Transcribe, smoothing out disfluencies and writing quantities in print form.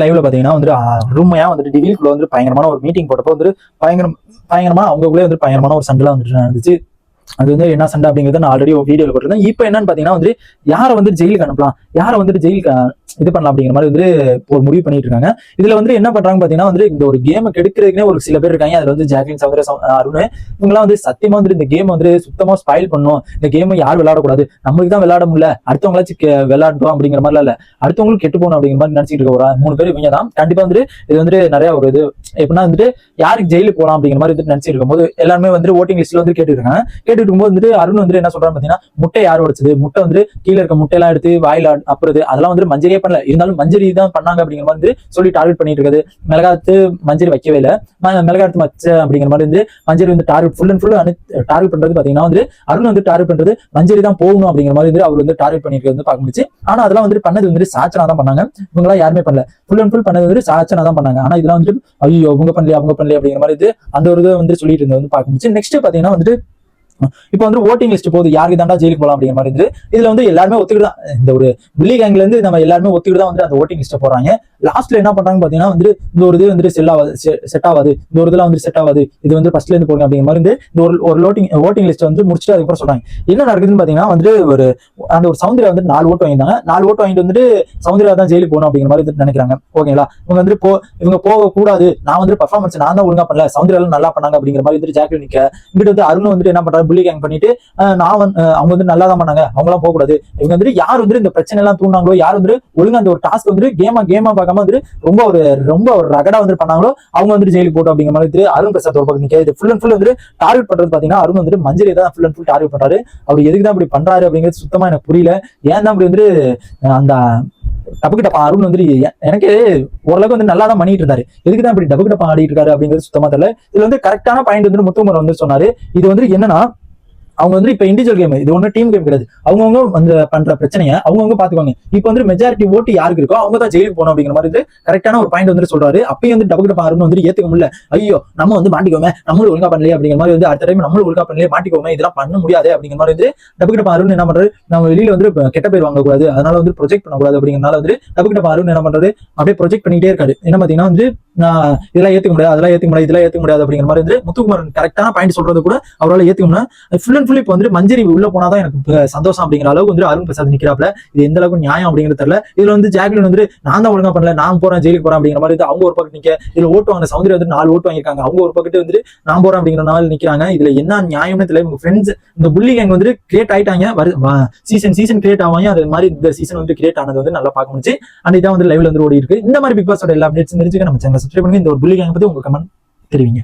லைவ்ல பாத்தீங்கன்னா வந்து ரூமையா வந்துட்டு டிவில்குள்ள வந்து பயங்கரமான ஒரு மீட்டிங் போட்டப்போ வந்து பயங்கரமா அவங்களுக்குள்ளே வந்து பயங்கரமான ஒரு சண்டை வந்துட்டு நடந்துச்சு. அது வந்து என்ன சண்டை அப்படிங்கிறத நான் ஆல்ரெடி வீடியோல போட்டிருந்தேன். இப்போ என்னன்னு பாத்தீங்கன்னா வந்து யாரை வந்து ஜெயிலுக்கு அனுப்பலாம், யாரை வந்துட்டு ஜெயிலுக்கு இது பண்ணலாம் அப்படிங்கிற மாதிரி வந்து ஒரு முடிவு பண்ணிட்டு இருக்காங்க. இதுல வந்து என்ன பண்றாங்க பாத்தீங்கன்னா வந்து இந்த ஒரு கேமை கெடுக்கிறதுக்குனே ஒரு சில பேர் இருக்காங்க. அதுல வந்து ஜாக்லின், சௌந்தர்யா, அருண் இவங்கெல்லாம் வந்து சத்தியமா வந்து இந்த கேம் வந்து சுத்தமா ஸ்பாயில் பண்ணும், இந்த கேமை யாரும் விளையாடக்கூடாது, நம்மளுக்கு தான் விளையாட முடியல, அடுத்தவங்களாச்சும் விளையாடுறோம் அப்படிங்கிற மாதிரிலாம் இல்ல, அடுத்தவங்களுக்கு கெட்டு போகணும் அப்படிங்கிற மாதிரி நினைச்சிட்டு இருக்க ஒரு 3 பேர் இவங்க தான். கண்டிப்பா வந்து இது வந்து நிறைய ஒரு இது எப்படின்னா வந்துட்டு யாருக்கு ஜெயிலுக்கு போகலாம் அப்படிங்கிற மாதிரி வந்து நினைச்சிட்டு இருக்கும்போது எல்லாருமே வந்து ஓட்டிங் லிஸ்ட்ல வந்து கேட்டுருக்காங்க. கேட்டுட்டு இருக்கும்போது வந்துட்டு அருண் வந்து என்ன சொல்றான்னு பாத்தீங்கன்னா, முட்டை யார் உடைச்சது, முட்டை வந்து கீழே இருக்க முட்டையெல்லாம் எடுத்து வாயில அப்புறது அதெல்லாம் வந்து மஞ்சரியே பண்ணல, இருந்தாலும் மஞ்சரி தான் பண்ணாங்க அப்படிங்கிற மாதிரி வந்து சொல்லி டார்கெட் பண்ணிட்டு இருக்குது. மிளகாத்து மஞ்சரி வைக்கவே இல்லை, மிளகாத்து மச்ச அப்படிங்கிற மாதிரி வந்து மஞ்சரி வந்து target full and full target பண்றது பாத்தீங்கன்னா வந்து அருண் வந்து டார்கெட் பண்றது மஞ்சரி தான் போகணும் அப்படிங்கிற மாதிரி வந்து அவர் வந்து டார்கெட் பண்ணிட்டு வந்து பார்க்க முடிச்சு. ஆனா அதெல்லாம் வந்து பண்ணது வந்து சாச்சனா தான் பண்ணாங்க, இவங்களா யாருமே பண்ணல, ஃபுல் அண்ட் ஃபுல் பண்ணது வந்து சாச்சனா தான் பண்ணாங்க. ஆனா இதெல்லாம் வந்து ஐயோ அவங்க பண்ணலையே அப்படிங்கிற மாதிரி இது அந்த ஒரு இதை வந்து சொல்லிட்டு இருந்தது வந்து பார்க்க முடிச்சு. நெக்ஸ்ட் பாத்தீங்கன்னா வந்துட்டு இப்ப வந்து ஓட்டிங் லிஸ்ட் போகுது, யாருக்கு தாண்டா ஜெயிலுக்கு போகலாம் அப்படிங்கிற மாதிரி இருந்து இதுல வந்து எல்லாருமே ஒத்துக்கிட்டு தான், இந்த ஒரு பில்லி கேங்ல இருந்து நம்ம எல்லாருமே ஒத்துக்கிட்டு தான் வந்து அந்த ஓட்டிங் லிஸ்ட் போறாங்க. லாஸ்ட்ல என்ன பண்றாங்க பாத்தீங்கன்னா வந்து இந்த ஒரு இது வந்து செட் ஆகாது, இந்த ஒரு இதெல்லாம் வந்து செட் ஆகாது, இது வந்து ஃபர்ஸ்ட்ல இருந்து போடுங்க அப்படிங்கிற மாதிரி இந்த ஒரு ஓட்டிங் லிஸ்ட் வந்து முடிச்சுட்டு அதுக்கப்புறம் சொல்றாங்க. என்ன நடக்குதுன்னு பாத்தீங்கன்னா வந்து அந்த ஒரு சௌந்தர்யா வந்து 4 ஓட்டு வாங்கிட்டாங்க. 4 ஓட்டு வாங்கிட்டு வந்துட்டு சௌந்தர்யா தான் ஜெயிலுக்கு போகணும் அப்படிங்கிற மாதிரி நினைக்கிறாங்க. ஓகேங்களா, இவங்க வந்து இவங்க போக கூடாது, நான் வந்து பர்ஃபார்மன்ஸ் நான் தான் ஒழுங்கா பண்ணல, சௌந்தர்யா நல்லா பண்ணாங்க அப்படிங்கிற மாதிரி வந்து ஜாக்லின் நிக்க, இங்கிட்ட வந்து அருண் வந்து என்ன பண்றாரு, புள்ளி கேங் பண்ணிட்டு அவங்க வந்து நல்லா தான் பண்ணாங்க, அவங்களாம் போக கூடாது, இவங்க வந்து யார் வந்து இந்த பிரச்சனை எல்லாம் தூண்டாங்களோ, யார் வந்து ஒழுங்கா அந்த ஒரு டாஸ்க் வந்து கேமா பார்க்காம வந்து ரொம்ப ஒரு ரகடா வந்து பண்ணாங்களோ அவங்க வந்து ஜெயிலுக்கு போட்டோம் அப்படிங்கிற மாதிரி அருண் பிரசாத் ஒரு பக்கம் நிக்க. இது ஃபுல் அண்ட் ஃபுல் வந்து டார்கெட் பண்றது பாத்தீங்கன்னா அருண் வந்து மஞ்சரி தான் ஃபுல் அண்ட் ஃபுல் டார்கெட் பண்றாரு. அவர் எதுக்கு தான் இப்படி பண்றாரு அப்படிங்கிறது சுத்தமா எனக்கு புரியல. ஏன் தான் இப்படி வந்து அந்த டபுக்கு டப்பா அருண் வந்து எனக்கு ஓரளவுக்கு வந்து நல்லா தான் பண்ணிட்டு இருந்தாரு, எதுக்கு தான் இப்படி டபுக்கு டப்பா ஆடிட்டு இருக்காரு அப்படிங்கிறது சுத்தமா தெரியல. இதுல வந்து கரெக்டான பாயிண்ட் வந்து முத்துக்குமரன் வந்து சொன்னாரு. இது வந்து என்னன்னா அவங்க வந்து இப்ப இண்டிவிஜுவல் கேம், இது ஒன்னும் டீம் கேம் கிடையாது, அவங்கவுங்க வந்து பண்ற பிரச்சனையை அவங்கவுங்க பாத்துக்குவாங்க. இப்ப வந்து மெஜாரிட்டி ஓட்டு யாருக்கு இருக்கோ அவங்க தான் ஜெயிலுக்கு போகணும் அப்படிங்கிற மாதிரி கரெக்டான ஒரு பாயிண்ட் வந்து சொல்றாரு. அப்பயும் வந்து டபுள் டப்பா அருண் வந்து ஏத்துக்க முடியல, ஐயோ நம்ம வந்து மாட்டிக்கோமே, நம்மளும் ஒழுங்கா பண்ணலையே அப்படிங்கிற மாதிரி வந்து அடுத்த டைம் நம்மளும் ஒழுங்கா பண்ணலையே மாட்டிக்கோமே, இதெல்லாம் பண்ண முடியாது அப்படிங்கிற மாதிரி வந்து டபுள் டப்பா அருண் என்ன பண்றாரு, நம்ம வெளியில வந்து கெட்ட பேர் வாங்கக்கூடாது, அதனால வந்து ப்ரொஜெக்ட் பண்ணக்கூடாது அப்படிங்கிறனால வந்து டபுள் டப்பா அருண் என்ன பண்றாரு, அப்படியே ப்ரொஜெக்ட் பண்ணிட்டே இருக்காரு. என்ன பாத்தீங்கன்னா வந்து நான் இதெல்லாம் ஏத்துக்க முடியாது, அதெல்லாம் ஏத்துக்க முடியாது, இதெல்லாம் ஏத்துக்க முடியாது அப்படிங்கிற மாதிரி வந்து முத்துக்குமரன் கரெக்டான பாயிண்ட் சொல்றது கூட அவரால் ஏத்துக்க முடியாது. ஃபுல் அண்ட் ஃபுல் இப்போ வந்து மஞ்சரி உள்ள போனாதான் எனக்கு சந்தோஷம் அப்படிங்கிற அளவுக்கு வந்து அருண் பிரசாத் நிக்கிறாப்ல. இது எந்த அளவுக்கு நியாயம் அப்படிங்கிறது தெரியல. இதுல வந்து ஜாக்லின் வந்து நான் தான் ஒழுங்கா பண்ணல, நான் போறேன் ஜெயிலுக்கு போறேன் அப்படிங்கிற மாதிரி அவங்க ஒரு பக்கம் நிக்க, இதுல ஓட்டு வாங்க சௌந்தர்யா வந்து 4 ஓட்டு வாங்கிருக்காங்க, அவங்க ஒரு பக்கத்து வந்து நான் போறேன் அப்படிங்கிற நாள் நிக்கிறாங்க. இதுல என்ன நியாயம்னு தெரியல. உங்க ஃப்ரெண்ட்ஸ் இந்த புள்ளி கேங் வந்து கிரியேட் ஆயிட்டாங்க, சீசன் கிரியேட் ஆவாங்க. அது மாதிரி இந்த சீசன் வந்து கிரியேட் ஆனது வந்து நல்லா பார்க்க முடிச்சு. அண்ட் இதான் வந்து லைவ்ல வந்து ஓடி இருக்கு. இந்த மாதிரி பிக் பாஸோட எல்லா அப்டேட்ஸ் தெரிஞ்சுக்க நம்ம சேனல் சப்ஸ்கிரைப் பண்ணுங்க. இந்த ஒரு புள்ளி கேங் பத்தி உங்க கமெண்ட் தெரிவிங்க.